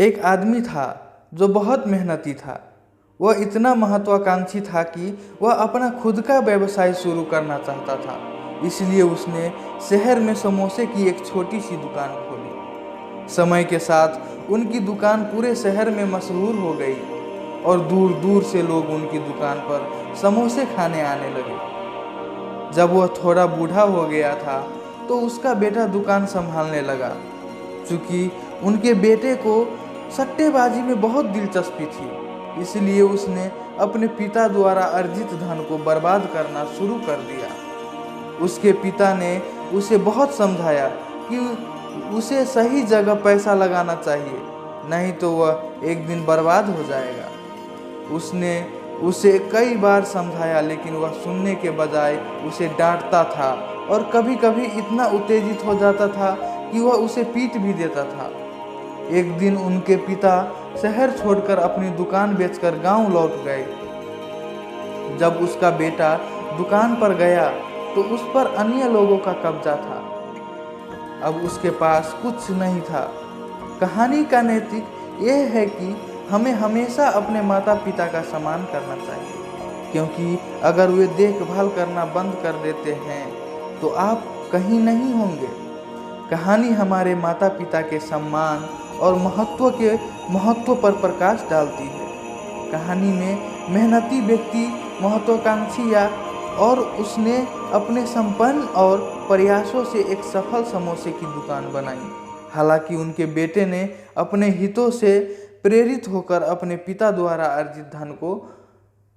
एक आदमी था जो बहुत मेहनती था। वह इतना महत्वाकांक्षी था कि वह अपना खुद का व्यवसाय शुरू करना चाहता था। इसलिए उसने शहर में समोसे की एक छोटी सी दुकान खोली। समय के साथ उनकी दुकान पूरे शहर में मशहूर हो गई और दूर दूर से लोग उनकी दुकान पर समोसे खाने आने लगे। जब वह थोड़ा बूढ़ा हो गया था तो उसका बेटा दुकान संभालने लगा। चूँकि उनके बेटे को सट्टेबाजी में बहुत दिलचस्पी थी, इसलिए उसने अपने पिता द्वारा अर्जित धन को बर्बाद करना शुरू कर दिया। उसके पिता ने उसे बहुत समझाया कि उसे सही जगह पैसा लगाना चाहिए, नहीं तो वह एक दिन बर्बाद हो जाएगा। उसने उसे कई बार समझाया, लेकिन वह सुनने के बजाय उसे डांटता था और कभी कभी इतना उत्तेजित हो जाता था कि वह उसे पीट भी देता था। एक दिन उनके पिता शहर छोड़कर अपनी दुकान बेचकर गांव लौट गए। जब उसका बेटा दुकान पर गया तो उस पर अन्य लोगों का कब्जा था। अब उसके पास कुछ नहीं था। कहानी का नैतिक यह है कि हमें हमेशा अपने माता पिता का सम्मान करना चाहिए, क्योंकि अगर वे देखभाल करना बंद कर देते हैं तो आप कहीं नहीं होंगे। कहानी हमारे माता पिता के सम्मान और महत्व पर प्रकाश डालती है। कहानी में मेहनती व्यक्ति महत्वाकांक्षी और उसने अपने संपन्न और प्रयासों से एक सफल समोसे की दुकान बनाई। हालांकि उनके बेटे ने अपने हितों से प्रेरित होकर अपने पिता द्वारा अर्जित धन को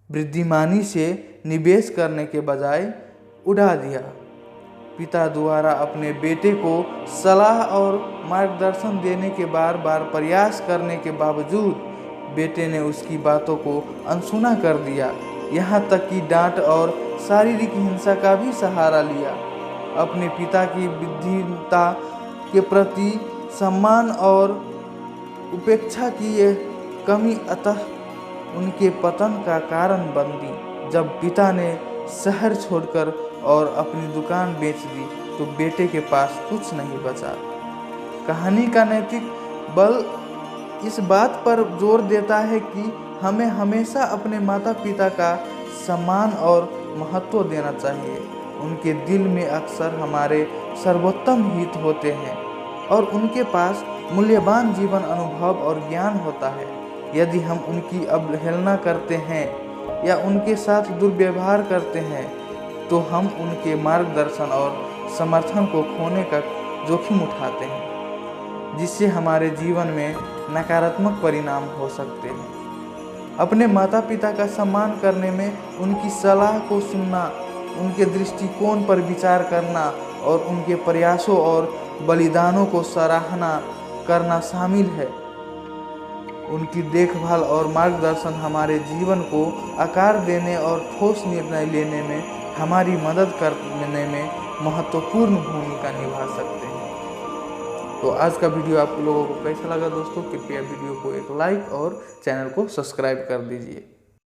बुद्धिमानी से निवेश करने के बजाय उड़ा दिया। पिता द्वारा अपने बेटे को सलाह और मार्गदर्शन देने के बार बार प्रयास करने के बावजूद बेटे ने उसकी बातों को अनसुना कर दिया, यहाँ तक कि डांट और शारीरिक हिंसा का भी सहारा लिया। अपने पिता की बुद्धिमत्ता के प्रति सम्मान और उपेक्षा की यह कमी अतः उनके पतन का कारण बन दी। जब पिता ने शहर छोड़कर और अपनी दुकान बेच दी तो बेटे के पास कुछ नहीं बचा। कहानी का नैतिक बल इस बात पर जोर देता है कि हमें हमेशा अपने माता पिता का सम्मान और महत्व देना चाहिए। उनके दिल में अक्सर हमारे सर्वोत्तम हित होते हैं और उनके पास मूल्यवान जीवन अनुभव और ज्ञान होता है। यदि हम उनकी अवहेलना करते हैं या उनके साथ दुर्व्यवहार करते हैं तो हम उनके मार्गदर्शन और समर्थन को खोने का जोखिम उठाते हैं, जिससे हमारे जीवन में नकारात्मक परिणाम हो सकते हैं। अपने माता पिता का सम्मान करने में उनकी सलाह को सुनना, उनके दृष्टिकोण पर विचार करना और उनके प्रयासों और बलिदानों को सराहना करना शामिल है। उनकी देखभाल और मार्गदर्शन हमारे जीवन को आकार देने और ठोस निर्णय लेने में हमारी मदद करने में महत्वपूर्ण भूमिका निभा सकते हैं। तो आज का वीडियो आप लोगों को कैसा लगा दोस्तों? कृपया वीडियो को एक लाइक और चैनल को सब्सक्राइब कर दीजिए।